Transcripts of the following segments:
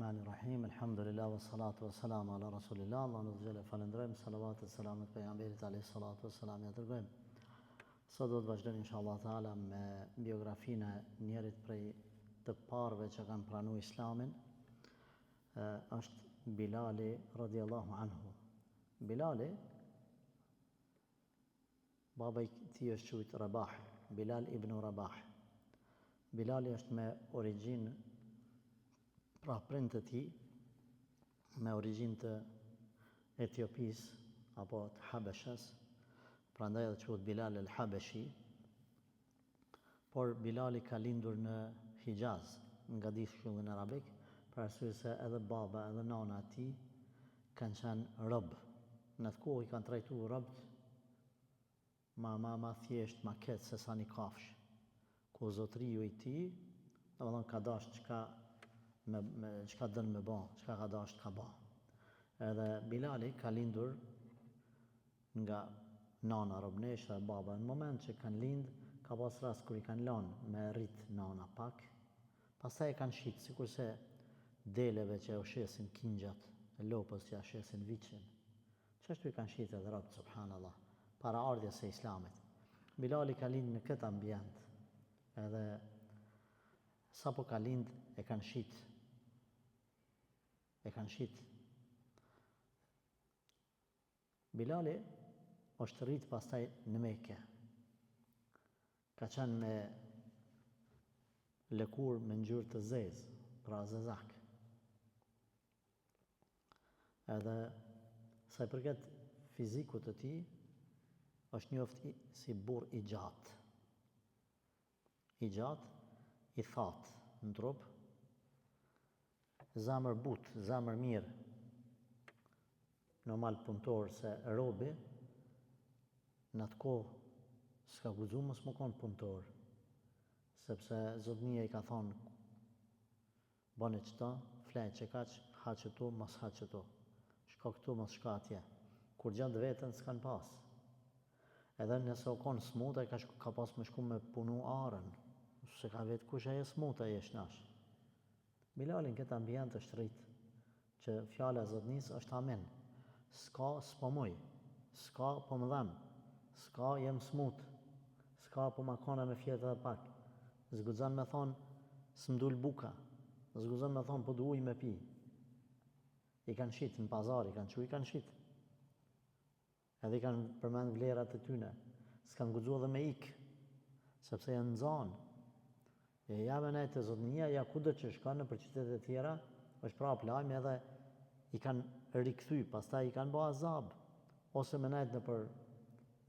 Bismillahirrahmanirrahim. Alhamdulillah wa salatu wa salamu ala rasulillah. Allah në dhëgjele falendrojmë, salavat e salamet për pejgamberit alayhi salatu wa salam ja dërgojmë. Sot do të vazhdojmë inshallah taala me biografinë e njerit prej të parëve që kanë pranuar Islamin. Është Bilali radhiyallahu anhu. Bilali baba i tij është quajtur Rabah, Bilal ibn Rabah. Bilali është me origjinë, pra prindët e tij me origjinë të Etiopisë apo të Habeshës, prandaj edhe quhet Bilal el-Habeshi. Por Bilali ka lindur në Hijaz, nga di shkullin arabik, për arsye se edhe baba edhe nana e tij kanë qenë rob. Në atë kohë i kanë trajtuar robt ma thjesht, ma keq se sa një kafsh. Ku zotriu i tij, domethënë ka dashur çka dën me ba, çka ka dashur ka ba. Edhe Bilali ka lindur nga nana robnesha e baba. Në moment që kanë lind, ka pas rast kur i kanë lanë me rrit nana pak, pastaj e kanë shit, sikurse deleve që u shesin kingjat, e lopës që ja shesin viçin. Çashtu i kanë shit edhe robt, subhanallah, para ardhjes së Islamit. Bilali ka lind në këtë ambient, edhe sapo ka lind e kanë shit. Bilali është rrit pastaj në Mekë. Ka qenë me lëkur me ngjyrë të zezë, pra zezak. Edhe sa i përket fizikut të tij, është njoftë si burr i gjatë. I gjatë, i thatë në trup, zamër butë, zamër mirë, normal punëtor, se robi në atë kohë s'ka guxuar mos më konë punëtor, sepse zotnia i ka thonë bane qëta, flej që kaq, ha qëtu, mos ha qëtu, shko këtu, mos shko atje, kur gjatë vetën s'kan pas. Edhe nëse o konë smuta, ka pas me shku me punu arën, se ka vetë kush e smuta i nash. Bilali në këtë ambient është rrit, që fjala e zotnisë është amen. S'ka s'po muj, s'ka po më dhem, s'ka jem smut, s'ka po ma kona me fjetë dhe pak. Zguxon me thonë s'mdul buka, zguxon me thonë po du uj me pi. I kanë shit në pazar, i kanë shit. Edhe i kanë përmend vlerat e tyne, s'kanë guxu edhe me ik, sepse janë nxanë. Ja me nejtë e zotnia, ja kudo që shkanë në për qytetet e tjera, është prap lajmë edhe i kanë rikthy, pastaj i kanë bo azab, ose me nejtë në për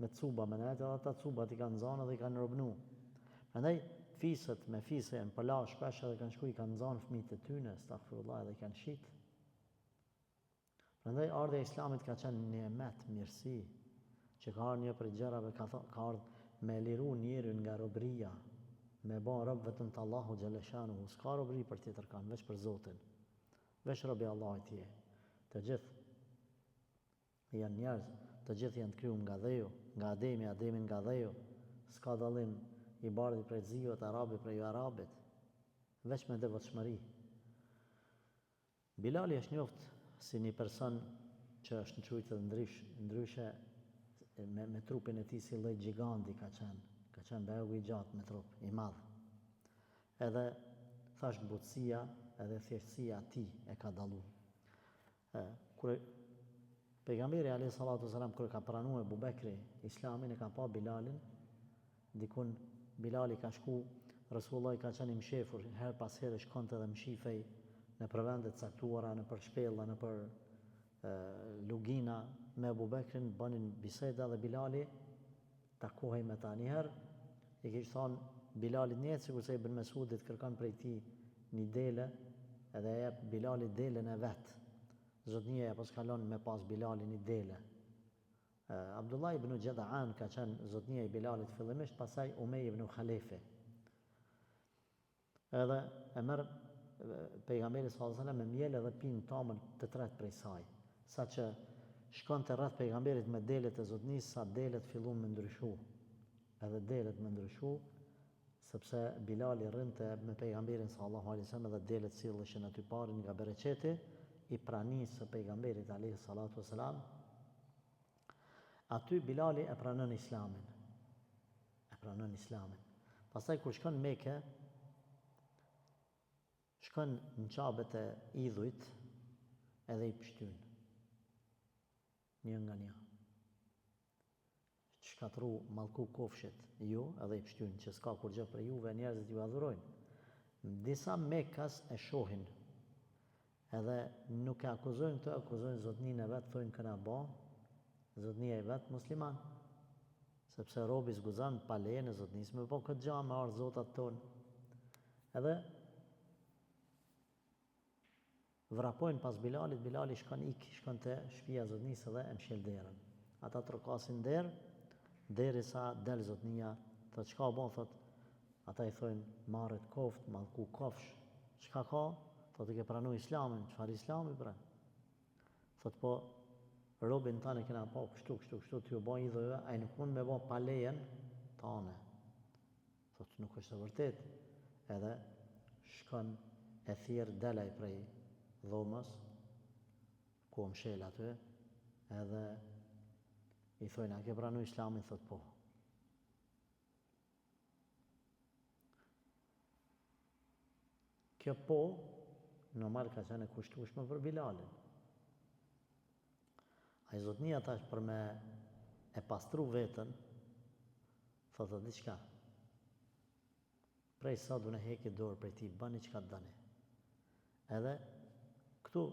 me cuba, me nejtë edhe ata cubat i kanë nxanë edhe i kanë robnu. Prandaj fisët me fise janë përla shpesh edhe kanë shku i kanë nxanë fëmijët e tyne, astaghfirullah, edhe i kanë shit. Prandaj ardha e Islamit ka qenë një emet, mirësi, që ka ardhur një për gjërave, ka ardhur me liru njerin nga robëria, me ba rob vetëm të Allahu Gjeleshanu, s'ka robëri për tjetër kanë, veç për Zotin, veç robi Allah i tje. Të gjithë janë njerëz, të gjithë janë të kriju nga dheju, nga Ademi, Ademin nga dheju, s'ka dallim i bardhi prej ziut, arabi prej arabit, veç me devotshmëri. Bilali është njoftë si një person që është në qujtë dhe ndryshe me trupin e tij si lloj gjiganti ka qenë begu i gjatë me trup, i madh. Edhe thash butësia edhe thjeshtësia ti e ka dalu. Kur pejgamberi alayhi salatu wasalam kur ka pranuar Abu Bekri Islamin, e ka pa Bilalin, dikun Bilali ka shku, Rasulullah ka qenë i mshefur, her pas here shkonte dhe mshifej në për vendet caktuara, në për shpella, në për lugina me Abu Bekrin, banin biseda dhe Bilali takohej me ta njëherë, i kishë thonë Bilalit njetë, sikur se Ibn Mesudit kërkan prej ti një dele, edhe e Bilalit delen e vetë. Zotnia e pas kalon me pas Bilalit një dele. Abdullah ibn Gjedaan ka qenë zotnia i Bilalit fillimisht, pasaj Umej ibn Khalefi. Edhe e merë pejgamberi s.a.s. me mjele dhe pinë tamën të tretë prej saj, sa që shkon të rreth pejgamberit me delet e zotnisë, sa delet fillun me ndryshu. Edhe delet me ndryshu, sepse Bilali rrinte me pejgamberin sallallahu alaihi wasallam dhe delet silleshin aty parin nga bereqeti i pranisë së pejgamberit alaihi salatu wasalam. Aty Bilali e pranon Islamin. Pastaj kur shkon në Mekë, shkon në qabet e idhujt edhe i pështyn. Një nga një. Shkatru mallku kofshit ju edhe i pështyn që s'ka kur gjë për juve, njerëzit ju adhurojnë. Disa Mekas e shohin edhe nuk e akuzojnë këtë, akuzojnë zotnin e vetë, thojnë këna ba, zotnia e vetë musliman. Sepse robi zguzan pa lejen e zotnis me po këtë gja me ardhë zotat tonë. Edhe vrapojnë pas Bilalit, Bilali shkon të shtëpia e zotnis edhe e mshel derën. Ata trokasin derë, derisa del zotnia, thot çka bon, thot, ata i thojnë marret koft, mallku kofsh, çka ka? Thot i ke pranu Islamin, çfarë Islami bre? Thot po, robin tani kena pa kështu, t'ju bën idhujve, ai nuk mund me bën pa lejen tane. Thot nuk është e vërtet. Edhe shkon e thirr delaj prej dhomës, ku mshel aty, edhe i thojnë, a ke pranu Islamin? Thot po. Kjo po, normal ka qenë e kushtueshme për Bilalin. A i zotnia tash për me e pastru vetën, thotë diçka. Prej sa du në heki dorë prej ti, bani që ka të dani. Edhe këtu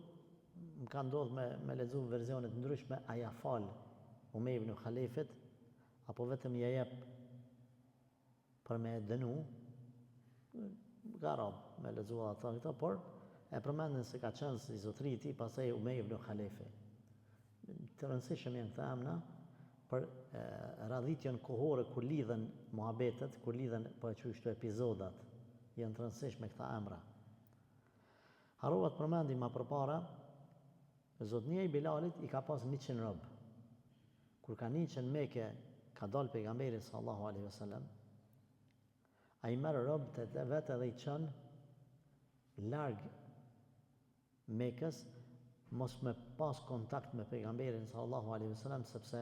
më ka ndodhë me lexu verzionet ndryshme, a ja falë Umej ibn Khalifit, apo vetëm ja jep për me dënu, garab me lexu ata këta, por e përmendin se ka qenë si zotri i tij, pastaj Umej ibn Khalifi. Të rëndësishëm janë këta emra për radhitjen kohore kur lidhen muhabetet, kur lidhen po e quaj këto epizodat, janë të rëndësishme këta emra. Harrova të përmendim më përpara, zotnia i Bilalit i ka pas 100 rob. Kur ka niqen Mekë, ka dalë pejgamberi sallallahu alaihi wasallam, ai merr robët e vet edhe i çon larg Mekës, mos me pas kontakt me pejgamberin sallallahu alaihi wasallam, sepse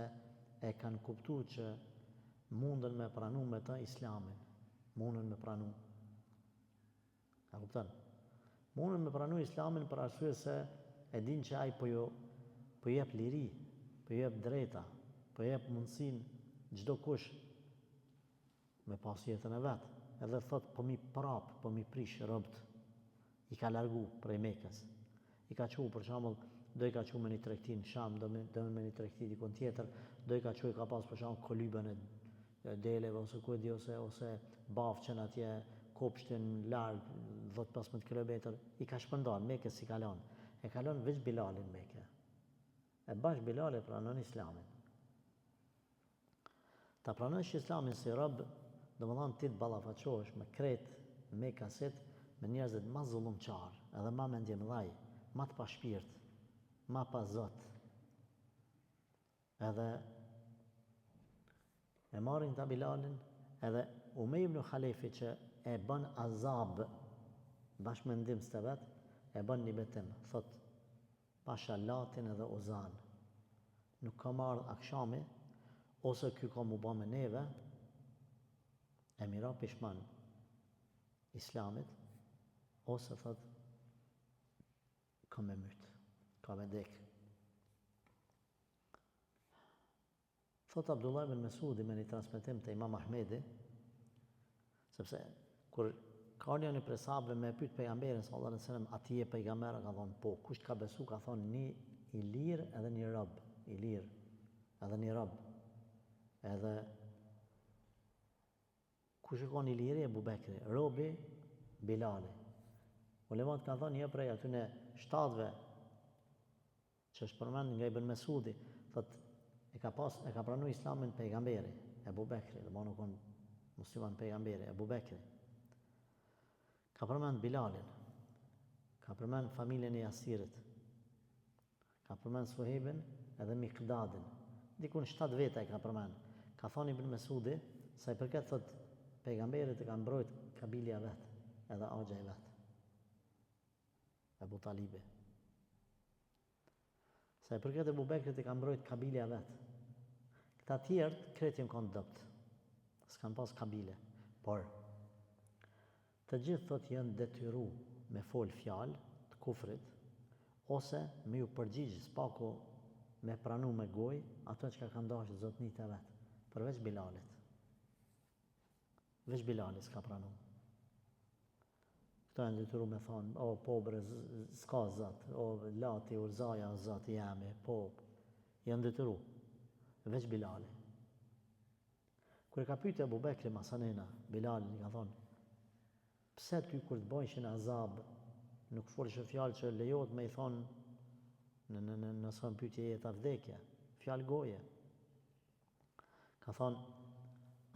e kanë kuptuar që mundën me pranu me ta Islamin, mundën me pranu. A kupton? Mundën me pranu Islamin për arsye se e din që ai po jep liri, po jep drejta, po jep mundësinë çdo kush me pas jetën e vet. Edhe thot po mi prish robët, i ka largu prej Mekës. I ka qu, për shembull, do i ka qu me një tregti në Sham, do me një tregti dikon tjetër, do i ka qu, i ka pas për shembull kolybën e deleve, ose ku e di, ose bafqen atje, kopshtin larg, 10-15 kilometër, i ka shpërndar, Mekës i kalon. E kalon veç Bilalin Mekë. E bash Bilali pranon Islamin. Ta pranosh Islamin si rob, domethënë ti të ballafaqohesh me kret Mekasit, me njerëzit ma zullumqar, edhe ma mendje mëdhaj, ma të pa shpirt, ma pa zot. Edhe e marrin ta Bilalin, edhe Umej ibn Khalifi që e bën azab bashkë me ndihmës të vet, e bën një betim, thot pasha Latin edhe Uzan. Nuk ka marrë akshami, ose ky ka mu ba me neve, e mira pishman Islamit, ose thot ka me myt, ka me dek. Thot Abdullah ibn Mesudi me një transmetim të Imam Ahmedi, sepse kur ka një prej sahabëve me pyet pejgamberin sallallahu alaihi wasallam, a ti je pejgamber? Ka thonë po. Kush ka besu? Ka thonë një i lirë edhe një rob, i lirë edhe një rob. Edhe kush e ka një liri? Ebu Bekri, robi Bilali. Ulemat kanë thonë një prej aty në shtatëve që është përmend nga Ibn Mesudi, thot e ka pranu Islamin pejgamberi, Ebu Bekri, dhe nuk on musliman pejgamberi, Ebu Bekri. Ka përmend Bilalin, ka përmend familjen e Jasirit, ka përmend Suhejbin edhe Mikdadin. Dikun 7 veta e ka përmend. Ka thonë Ibn Mesudi, sa i përket thot pejgamberit e ka mbrojt kabilia vetë, edhe agja i vetë. Ebu Talibi. Se për këtë Ebu Bekrit e ka mbrojt kabilia vetë. Këta tjertë kretin kanë dëpt. S'kan pas kabile. Por, të gjithë thot janë detyru me fol fjalë të kufrit, ose me ju përgjigjë s'pako me pranu me gojë ato që ka kanë dashur zotnit e vetë, përveç Bilalit. Veç Bilalit s'ka pranu. Këto janë detyru me thonë, o pobre s'ka zot, o lati urzaja zot jemi, po, janë detyru. Veç Bilali. Kër ka pyte Abu Bekri masanena, Bilalin i ka thonë, pse ty kur të bojshin azab, nuk folshë fjalë që lejot me i thonë në son pyetje jeta vdekje, fjalë goje. Ka thonë,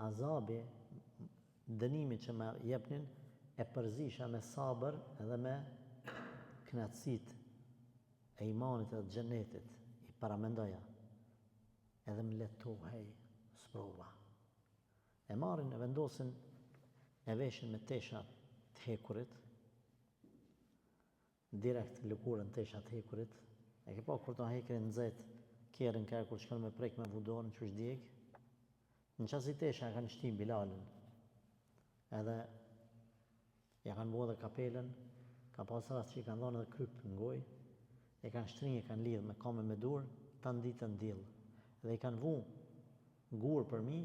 azabi, dënimi që me jepnin, e përzisha me sabër edhe me knatësit e imanit edhe xhenetit, i paramendoja, edhe më letohej sprova. E marrin e vendosin e veshin me tesha të hekurit, direkt lëkurën tesha të hekurit, e ke pa kur ta hekin nxet kerën ka kur shkon me prek me vudorën që është djeg, në qasi tesha kanë shtim Bilalin, edhe ja kanë bua dhe kapelen, ka pas rast që i kanë dhënë edhe kryp në gojë, e kanë shtrinje, kanë lidhë me kame me dur, ta nditën dillë, dhe i kanë vu gur për mi,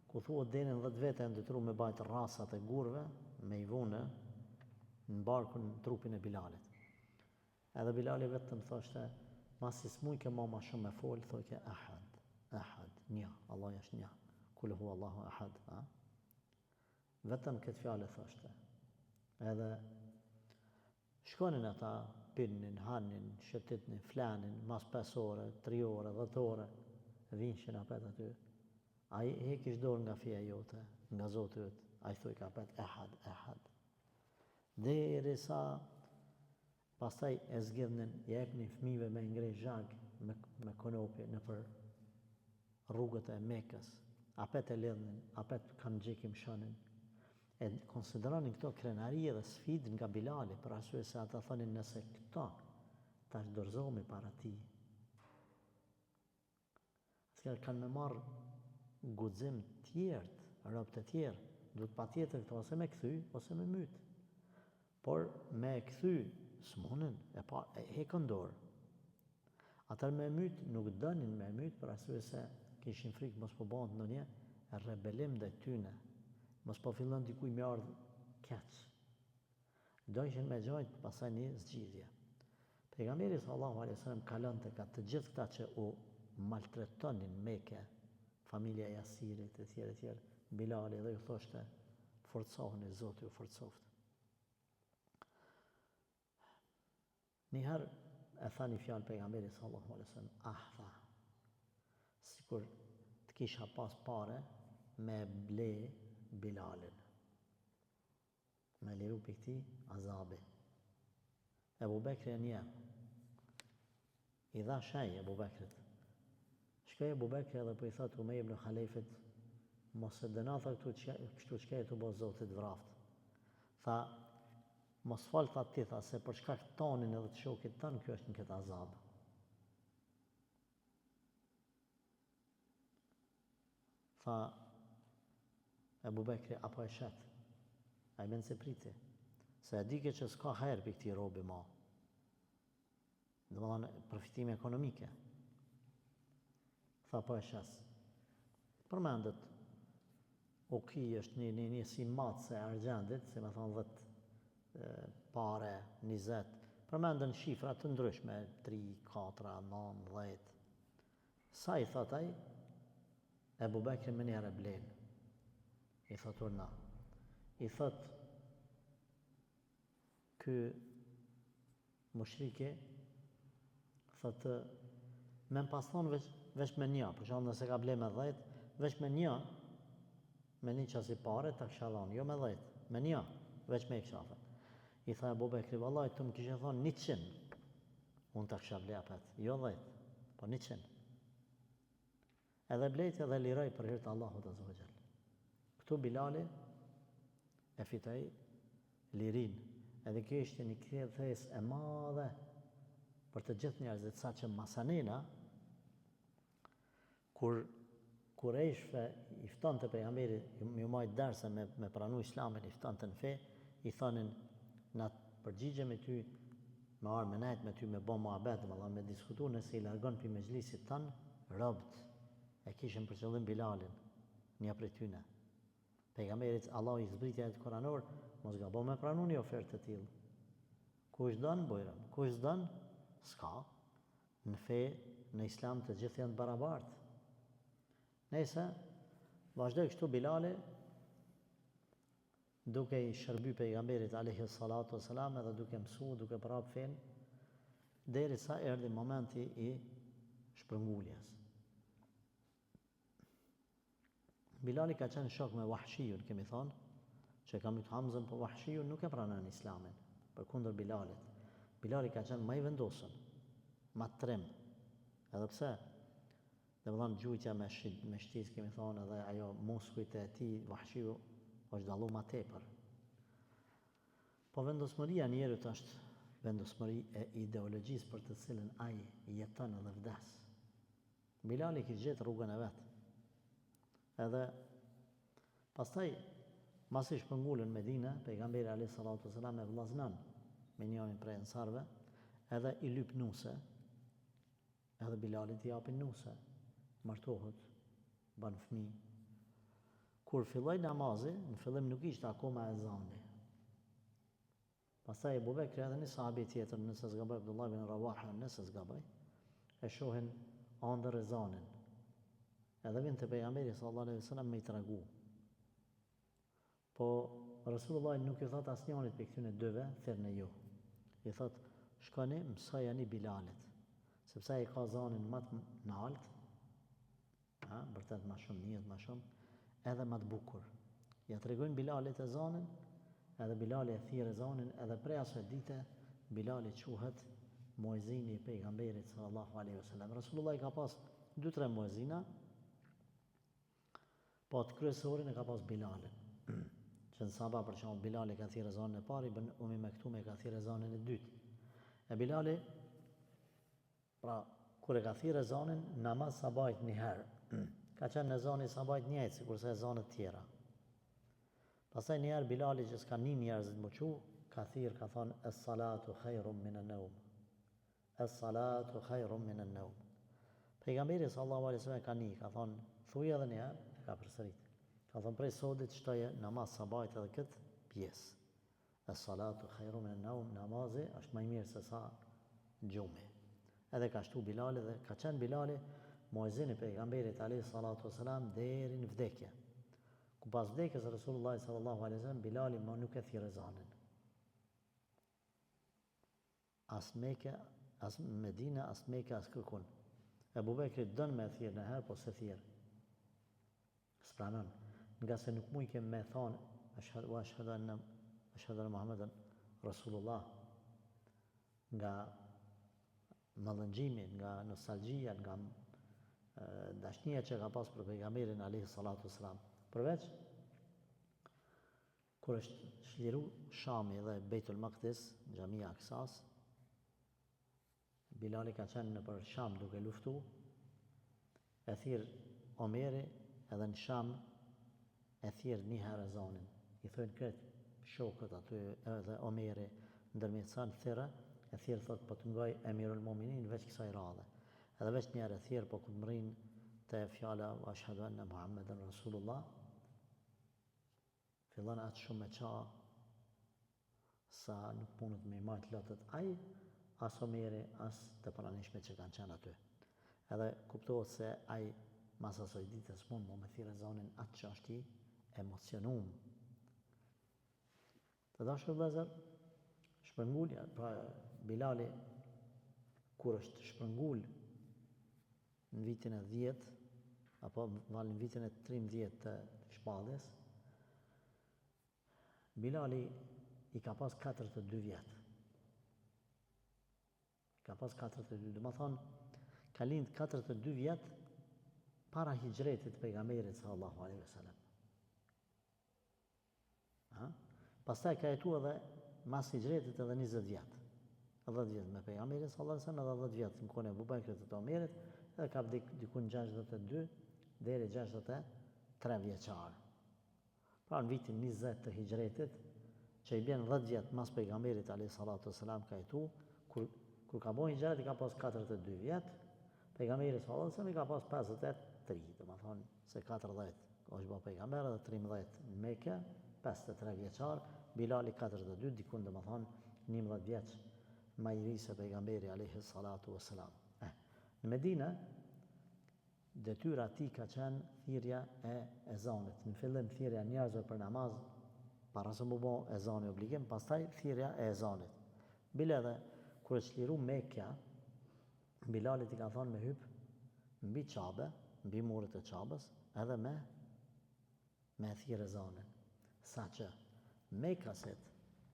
ku thua denin 10 vete e ndëtru me bajtë rasat e gurve, me i vune në barkun në trupin e Bilalit. Edhe Bilali vetëm thoshte, masi s'muj ke ma shumë me folë, thoke ahad, një, Allah është një, kullu hu Allahu ahad. Vetëm këtë fjale thoshte. Edhe shkonin ata, pinnin, hanin, shëtitnin, flanin, mas 5 ore, 3 ore, 10 ore, vinshin apet aty. A i hekish dorë nga fija jote, nga zotë jëtë, a i thuj ka apet, ehad. Deri sa pastaj e zgjidhnin, jepnin fëmijëve me ngrej zhag me konopi në për rrugët e Mekës. Apet e lidhnin, apet kanë gjekim shonin. E konsideronin këto krenari dhe sfidë nga Bilali, për arsye se ata thonin nëse këto tash dorëzohemi para ti. Atëherë kanë me marrë guxim tjertë, rob të tjerë, duhet patjetër këto ose me kthy ose me myt. Por me kthy s'munen, e hekën dorë. Atër me myt nuk dënin me myt për arsye se kishin frikë mos po bëhen ndonjë rebelim ndaj tyne. Mos po fillon dikuj me ardhë keq. Dojshin me gjojt pasaj një zgjidhje. Pejgamberi sallallahu alaihi wasallam kalonte ka të gjithë këta që u maltretonin Mekë, familja Jasirit e tjerë, Bilali dhe ju thoshte, forcohuni, Zoti ju forcoft. Njëherë e tha një fjalë pejgamberi sallallahu alaihi wasallam, tha, sikur të kisha pas pare me ble Bilalin, me liru për këti azabi. Ebu Bekri e një, i dha shaj Ebu Bekrit. Shkoj Ebu Bekri edhe për i thotë Umej ibn Khalifit, mos e dënatha kështu qkej të bo zotit vraft. Tha, mos falë tha ti, tha, se për shkak tonin edhe të shokit tanë, kjo është në këtë azab. Tha, Ebu Bekri, apo e shetë, a i menë se priti, se e dike që s'ka herë për këti robi ma. Dhe më dhanë përfitime ekonomike. Tha, po e shetë. Përmendet, ki është një si matëse e argjendit, si me thonë 10 pare, 20, përmendën shifra të ndryshme, 3, 4, 9, 10. Sa i thotaj, Ebu Bekri më njerë e blenë. I thot urna. I thot kë mushrike thot me më pas thonë veç me një, për shumë nëse ka ble me 10, veç me një qasi pare ta kësha dhonë, jo me 10, me një, veç me i kësha thot. I tha Ebu Bekri, vallaj, të më kishe thonë 100, unë ta kësha ble apet, jo 10, po 100. Edhe blejt edhe liroj për hirtë Allahut azza wa jall. Këtu Bilali e fitoi lirin, edhe kjo ishte një kthesë e madhe për të gjithë njerëzit, saqë masanina, kur Kurejshve i ftonte pejgamberi, ju majt derse me pranu islamin, i ftonte në fe, i thonin, na përgjigjemi ty, me arë me nejt me ty, me bo muhabet, me diskutu, nëse i largon për mezhlisit tanë, robt, e kishin për qëllim Bilalin, një prej tyne. Pejgamberit Allah i zbritja e të koranor, mos ga bo me pranu një ofertë të tillë. Kush dënë, bojrëm, kush dënë, s'ka. Në fe, në islam të gjithë janë barabartë. Nëse, vazhdoj kështu Bilali, duke i shërby pejgamberit alayhi salatu wassalam, edhe duke mësu, duke prap fen, derisa erdhi momenti i shpërnguljes. Bilali ka qenë shok me Wahshijun, kemi thonë, që ka mytë Hamzën, po Wahshijun nuk e pranon islamin, përkundër Bilalit. Bilali ka qenë më i vendosur, më trim, edhe pse, dhe më thonë gjujtja me shtis, kemi thonë, edhe ajo muskujt e ti, Wahshiju, është dallu ma tepër. Po vendosmëria njerët është vendosmëri e ideologjisë për të cilën ai jeton edhe vdes. Bilali kishte gjetë rrugën e vetë. Edhe pastaj, mas i shpërngulën Medina, pejgamberi alayhi salatu wassalam e vllaznon me njërin prej ensarve, edhe i lyp nuse, edhe Bilalit i japin nuse, martohet, ban fëmijë. Kur filloi namazi, në fillim nuk ishte akoma ezani. Pastaj Ebu Bekri edhe një sahabi tjetër, nëse s'gaboj Abdullah ibn Rawaha, nëse s'gaboj, e shohin ëndër ezanin. Edhe vjen te pejgamberi sallallahu alaihi wasallam me i tregu. Po Rasulullah nuk i thot asnjërit për këtyne dyve, thirrni ju. I thot, shkoni mësojani Bilalit, sepse ai ka zanin më të nalt, vërtet më shumë, njët më shumë, edhe më të bukur. Ja tregojnë Bilalit e zanin, edhe Bilali e thirr ezanin, edhe prej asaj dite Bilali quhet muezini i pejgamberit sallallahu alaihi wasallam. Rasulullah i ka pas 2-3 muezina, po atë kryesorin e ka pas Bilalin. Që në Saba, për shembull, Bilali ka thirrë ezanin e parë, Ibn Umi Mektume ka thirrë ezanin e dytë. E Bilali, pra, kur e ka thirrë ezanin, namaz sabajt një herë, ka qenë ezani sabajt njëjtë, sikurse ezanet tjera. Pastaj një herë Bilali që s'ka një njerëzit më qu, ka thirrë, ka thonë, es-salatu khairum min an-nawm. Es-salatu khairum min an-nawm. Pejgamberi sallallahu alaihi wasallam ka një, ka thonë, thuaj edhe një herë, ka përsërit. Ka thonë prej sodit shtoje namaz sabajt edhe këtë pjesë. Es-salatu khairum min an-nawm, namazi është më i mirë se sa gjumi. Edhe ka shtu Bilali dhe ka qenë Bilali muezini pejgamberit alayhi salatu wasalam deri në vdekje. Ku pas vdekjes së Resulullah sallallahu alaihi wasallam, Bilali më nuk e thirr ezanin. As Mekë, as Medina, as Mekë, as kërkun. Ebu Bekri dënë me thirr në herë, po se thirr. S'pranon, nga se nuk mujke me thonë ashhadu anna Muhammeden Rasulullah, nga mallëngjimi, nga nostalgjia, nga dashnia që ka pas për pejgamberin alayhi salatu wassalam. Përveç kur është shliru Shami dhe Bejtul Maqdis, Xhamia Aksas, Bilali ka qenë në për Sham duke luftu, e thirr Omeri, edhe në Sham e thirr një herë ezanin. I thojnë kretë shokët aty, edhe Omeri ndërmjetësan thirrë, e thirr thot po të ngoj Emirul Mominin veç kësaj radhe. Edhe veç një herë e thirr, po kur mrin te fjala ashhadu anna Muhammeden Rasulullah, fillon atë shumë me qa, sa nuk punët me i majtë lotët aj, as Omeri, as të pranishme që kanë qenë aty. Edhe kuptohet se aj, mas asoj ditës mund me thirr ezanin atë që është i emocionum. Të dashur vëllezër, shpërngulja, pra Bilali, kur është shpërngull në vitin e 10, apo në vitin e 13 të shpalljes, Bilali i ka pas 42 vjetë. Ka pas 42, dhe më thonë, ka lind 42 vjetë para hijretit pejgamberit sallallahu alaihi wasallam. Pastaj ka jetu edhe mas hijretit edhe 20 vjetë. 10 vjetë me pejgamberin sallallahu alaihi wasallam edhe 10 vjetë në kohën e Abubekrit të Omerit edhe ka vdik diku në 62 deri 63 vjeçar. Pra në vitin 20 të hijretit, që i bjen 10 vjetë mas pejgamberit alayhi salatu wasalam ka jetu, kur ka bojë hijret i ka pas 42 vjetë, pejgamberi sallallahu alaihi wasallam i ka pas 53, do të thonë se 40 është bë pejgamber dhe 13 në Mekë, 53 vjeçar, Bilali 42, dikun do të thonë 11 vjeç më i ri se pejgamberi alayhi salatu wasalam. Në Medinë detyra e tij ka qenë thirrja e ezanit. Në fillim thirrja e njerëzve për namaz, para se mu bë ezani obligim, pastaj thirrja e ezanit. Bile edhe kur e çliru Mekja, Bilalit i ka thonë me hyp mbi Qabe, mbi muret e Qabës, edhe me thirr ezanin. Saqë Mekasit,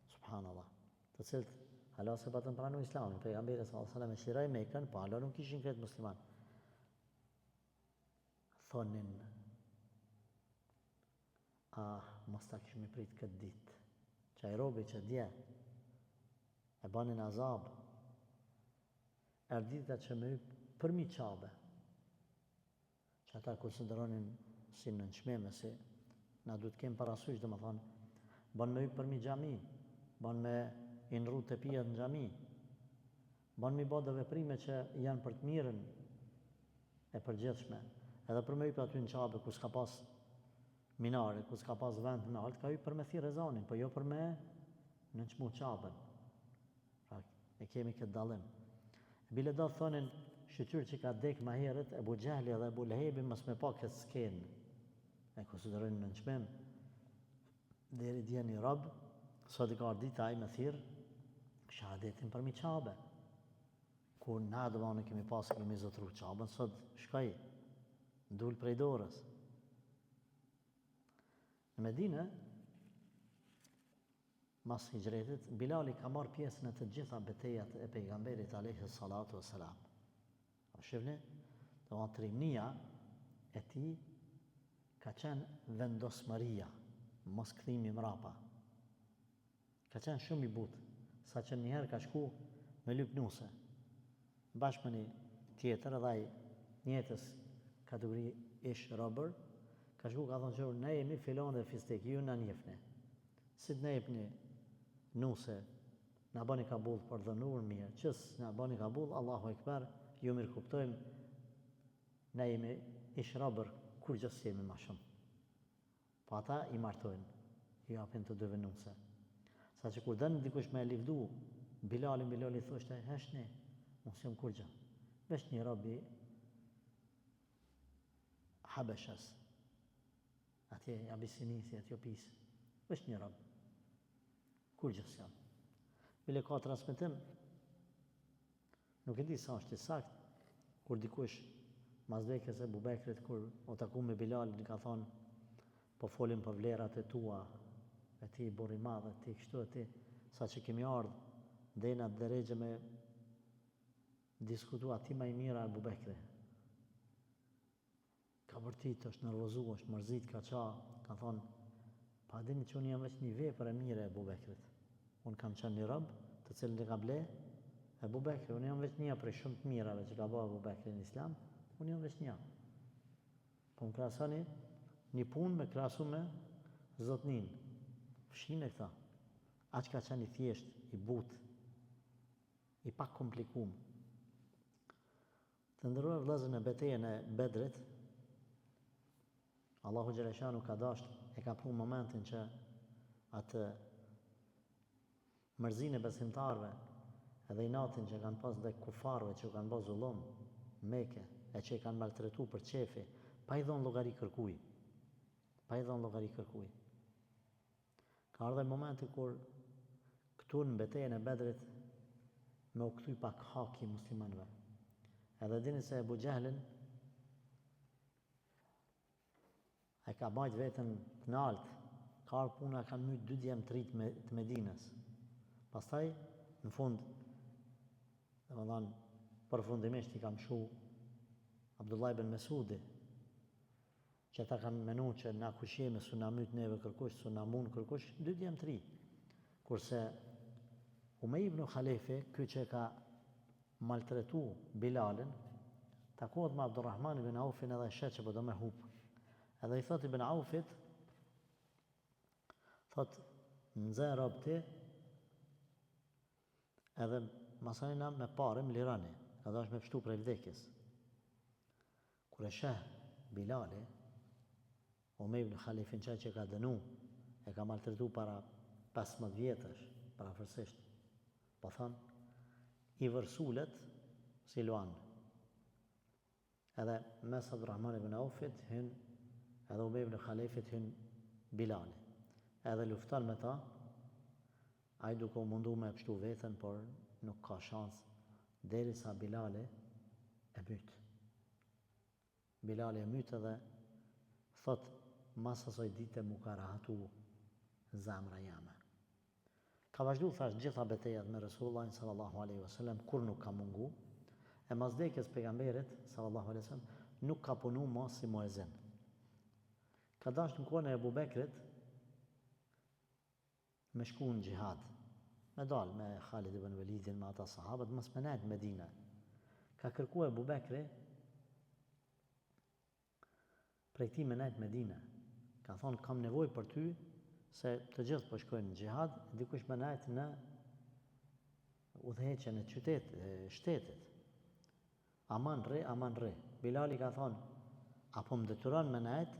subhanallah, të cilët hala se patën pranu Islamin, pejgamberi sallallahu alaihi wasallam e çliroi Mekën, po hala nuk ishin kretë musliman. Thonin, mos ta kishim i prit këtë ditë, që ai robi që dje e banin azab, erdita që me hyp përmi Qabe, që ata konsideronin si në nënçmime, si na duhet kemë parasysh, dhe më thonë, ban me hyp përmi xhami, ban me inru të pijat në xhami, ban me bë veprime që janë për të mirën e përgjithshme, edhe për me hyp aty në Qabe, ku s'ka pas minare, ku s'ka pas vend në altë, ka hyp për me thirr ezanin, po jo për me nënçmu Qaben. Pra, e kemi këtë dallim. Bile do thonin shqyqyr që ka dek ma herët, Ebu Gjehli dhe Ebu Lehebi mës me pa këtë skenë. E konsiderojnë në nënçmim, deri dje një rob, sot i ka ardita ai me thirr shahadetin përmi Qabe. Kur na dëvane kemi pasë, kemi zotru Qaben, sot shkaj, ndul prej dorës. Në Medinë, mas hijretit, Bilali ka marrë pjesën e të gjitha betejat e pejgamberit alayhi salatu wassalam. Shifni, do të trimnia e tij ka qenë vendosmëria, mos kthimi mrapa. Ka qenë shumë i butë, sa që njëherë ka shku me lypnuse. Bashkë me një tjetër, edhe ai njëtës kategori ish robër, ka shku ka thonë që ne jemi filon dhe fistek, ju na njefni. Si të ne jepni nuse, na bani kabull për dhënur mirë, qës na bani kabull, Allahu Ekber, ju mirë kuptojmë, ne jemi ish robër, kur gjësë jemi ma shumë. Po ata i martojnë, i apin të dëve nuse. Sa që kur dënë dikush me livdu, Bilali thoshte, heshni, mos jam kur gjë. Vesh një robi Habeshas, atje Abisinisi, Etiopisë, vesh një rob. Kur gjësë jam. Bile ka transmitim, nuk e di sa është i sakt, kur dikush mas vdekjes e Abubekrit, kur o taku me Bilalin, i ka thonë, po folim për vlerat e tua, e ti burri madhe, ti kështu e ti, sa që kemi ardhë, dhejna të dërejgje me diskutua ti ma i mira Abubekri. Ka vërtit, është nervozu, është mërzit, ka thonë, pa dini që unë jam veç një vepër e mire e Abubekrit. Unë kam qenë një rob, të cilën e ka ble Abubekri, unë jam veç një prej shumë të mirave që ka bëhë Abubekri në Islam, unë jam veç një. Po më krasani një punë me krasu me zotnin. Fshin e këta. Aq ka qenë i thjesht, i but, i pak komplikum. Të ndërruar vëllezër, në betejën e Bedrit, Allahu Gjereshanu ka dasht, e ka pru momentin që atë mërzin e besimtarve edhe i natin që kanë pas dhe kufarve që kanë bërë zullum, Meke, e që i kanë maltretu për qefi, pa i dhonë llogari kërkuj. Ka ardhe momenti kur këtu në betejën e Bedrit me u kthy pak haki muslimanëve. Edhe dini se Ebu Gjehlin e ka bajt vetën në altë, ka arë puna kanë mytë 2 djemë të rritë të Medinës. Pastaj, në fund, dhe më dhanë, përfundimisht i kam shu Abdullah ibn Mesudi, që ta kanë menu që na kushjeme su na mytë neve kërkush, su na munë kërkush, 2 djemë të rritë. Kurse Umej ibn Khalefi, ky që ka maltretu Bilalin, takohet me Abdurrahman ibn Aufin edhe shet që po do me hup. Edhe i thot ibn Aufit, thot, nxe rob ti, edhe masanina me pare më lirani, edhe është me pështu prej vdekjes. Kur e sheh Bilali, Umej ibn Khalefin që ka dënu, e ka maltretu para 15 vjetësh, parafërsisht, po thonë, i vërsulet si luan. Edhe mes Abdurrahman ibn Aufit hyn, edhe Umej ibn Khalefit hyn Bilali. Edhe lufton me ta, ai duke u mundu me pështu veten, por nuk ka shans, derisa Bilali e myt. Bilali e myt edhe thot, mas asoj dite mu ka rahatu zamra jame. Ka vazhdu, thash, gjitha betejat me Resulullahin sallallahu alaihi wasallam, kur nuk ka mungu, e mas vdekjes pejgamberit sallallahu alaihi wasallam, nuk ka punu ma si muezin. Ka dash në kohën e Ebu Bekrit me shku në gjihad, me dal me Khalid ibn Walidin, me ata sahabët, mas me nejt Medina. Ka kërku Ebu Bekri prej ti me nejt Medina. Ka thonë, kam nevoj për ty, se të gjithë po shkojnë në gjihad, dikush me nejt në udhëheqjen e shtetit. Aman re. Bilali ka thonë, apo më detyron me nejt,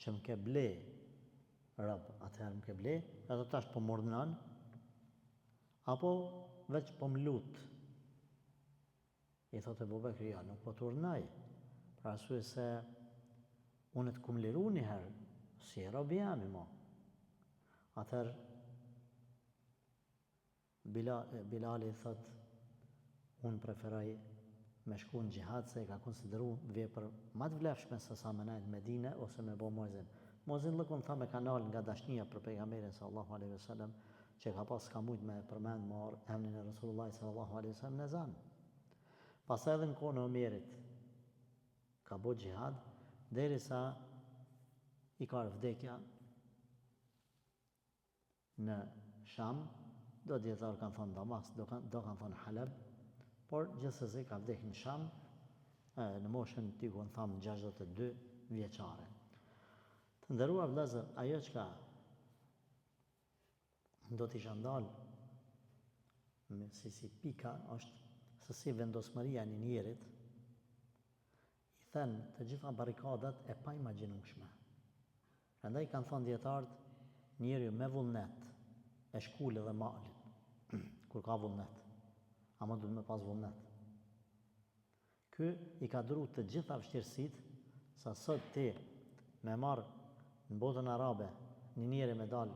që më ke ble rëb, atëherë më ke ble, edhe tash po mordënan, apo veç po më lut. I thotë Ebu Bekri, ja, nuk po të urnaj, pra arsye se unë të kum liru njëherë, si e robi jam i mo. Atëherë, Bilali thot, unë preferoj me shku në gjihad, se e ka konsideru vepër ma të vlefshme se sa me najtë Medine ose me bo muezin. Muezin lëkun tha me kanal nga dashnia për pejgamberin sallallahu alaihi wasallam, që ka pas ka mujt me përmend marë emnin e Resulullahi sallallahu alaihi wasallam në zanë. Pastaj edhe në kohën e Omerit ka bo gjihad, derisa i ka vdekja në Sham, do djetarë kanë thonë Damas, do kanë thonë Haleb, por gjithsesi ka vdek në Sham, në moshën t'i ku në thamë 62 vjeqare. Të ndëruar vëllezër, ajo që ka do t'isha ndalë si pika është se si vendosmëria një njerit i thënë të gjitha barikadat e pa imagjinueshme. Prandaj kanë thonë djetarët, njeriu me vullnet e shkullë dhe malin, kur ka vullnet, ama duhet me pas vullnet. Ky i ka dru të gjitha vështirësit, sa sot ti me marë në botën arabe një njeri me dalë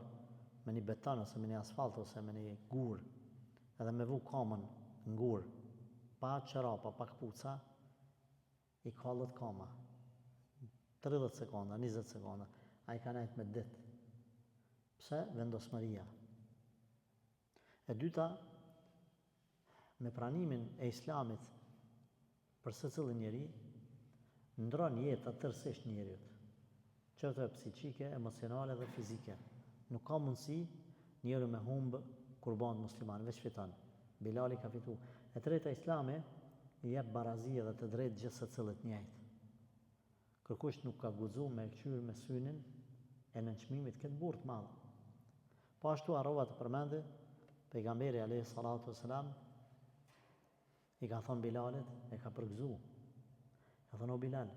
me një beton ose me një asfalt ose me një gur, edhe me vu kamën në gur, pa qërapa, pa këpuca, i kallët kama. 30 sekonda, 20 sekonda, a i ka nejt me dit. Pse? Vendosmëria. E dyta, me pranimin e islamit për secilin njeri, ndron jeta tërësisht njeriut, qoftë psiqike, emocionale dhe fizike. Nuk ka mundësi njeriu me humbë kurban musliman, veç fiton. Bilali ka fitu. E treta, islami i jep barazi dhe të drejtë gjithë secillit njëjtë. Kërkush nuk ka guxu me qyr me synin e nënçmimit këtë burr të madh. Po ashtu harrova të përmendi pejgamberi alayhi salatu wasalam i ka thonë Bilalit, e ka përgëzu. Ka thonë, o Bilal,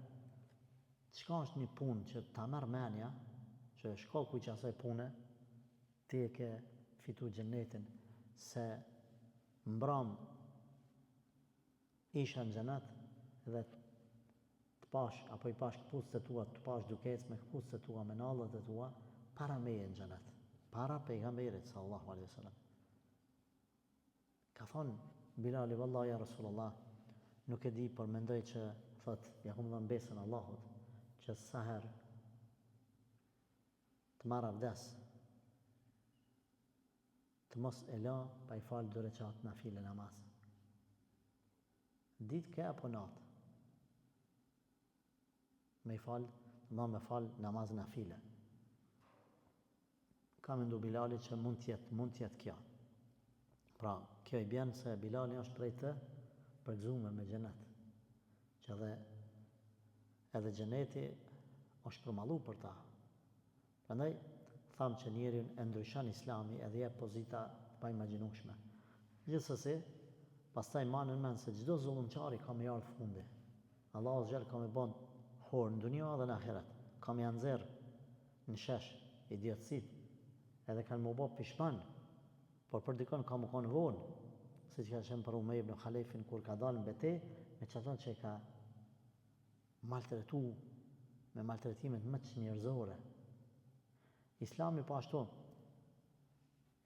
çka është një punë që ta merr menja, që shkaku i asaj pune, ti e ke fitu xhenetin, se mbram isha në xhenet dhe të pash, apo i pash këpucët e tua, të pash duke ecë me këpucët e tua, me nallët e tua, para meje në xhenet, para pejgamberit sallallahu alaihi wasallam. Ka thonë Bilali, vallahi ja Rasulullah, nuk e di, por mendoj që, thot, ja kum dhënë besën Allahut, që sa herë të marr abdes, të mos e la pa i falë 2 rekat nafile namaz. Ditë ke apo natë? Me i falë, me falë namaz nafile. ka mendu Bilali që mund tjetë kjo. Pra, kjo i bjen se Bilali është prej të përgëzuar me xhenet. Që edhe xheneti është përmallu për ta. Prandaj thamë që njeriu e ndryshan Islami edhe jep pozita pa imagjinueshme. Gjithsesi, pastaj marrën mend se çdo zullumçari ka me ardhur fundi. Allahu xhel ka me bën hor në dunja dhe në ahiret. Ka me nxjerr në shesh idiotësit, edhe kanë më bë pishman, por për dikon ka më konë vonë, si që ka shenë për Umej ibn Khalefin kur ka dalë në betejë, me çaton që ka maltretu me maltretimet më të njerëzore. Islami po ashtu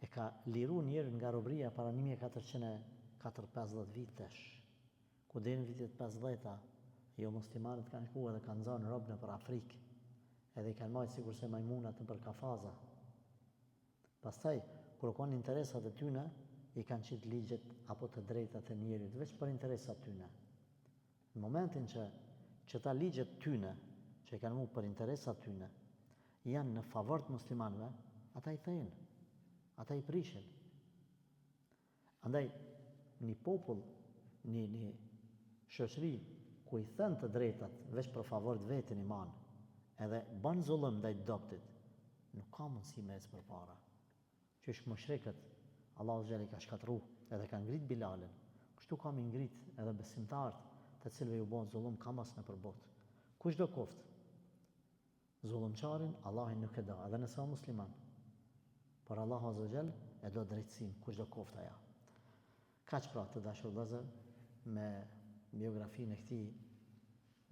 e ka liru njerën nga robëria para 1450 vitesh, ku deri në vitet 50-ta jo muslimanët kanë shku edhe kanë zonë robë nëpër Afrikë, edhe i kanë majtë sikur se majmunat nëpër kafaza. Pastaj, kur kanë interesat e tyne, i kanë qitë ligjet apo të drejtat e njerit, veç për interesat tyne. Në momentin që ta ligjet tyne, që i kanë mu për interesat tyne, janë në favor të muslimanëve, ata i thejnë, ata i prishin. Andaj, një popull, një shoqëri, ku i thënë të drejtat, veç për favor të vetin iman, edhe banë zullëm ndaj dobtit, nuk ka mundësi me ecë përpara. Qysh mushrikët, Allahu xhel i ka shkatërru, edhe ka ngrit Bilalin, kështu ka mi ngrit edhe besimtarët, të cilëve ju bon zullum kamas në përbot. Kush do koft? Zullumçarin Allahin nuk e do, edhe nëse o musliman. Por Allahu azza xhel e do drejtësin, kush do koft aja. Kaq pra të dashur vëllezër, me biografinë e këtij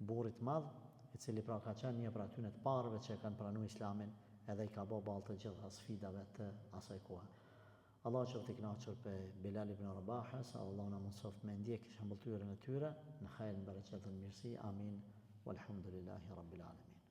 burrit madh, i cili pra ka qenë një prej atyre të parëve që kanë pranuar Islamin, edhe i ka bë ballë të gjitha sfidave të asaj kohe. Allah qoftë i kënaqur për Bilal ibn Rabahës, Allah na mundsoft me ndjek shëmbëltyrën e tyre në hajër, në bereqet dhe në mirësi. Amin. Walhamdulillahi rabbil alamin.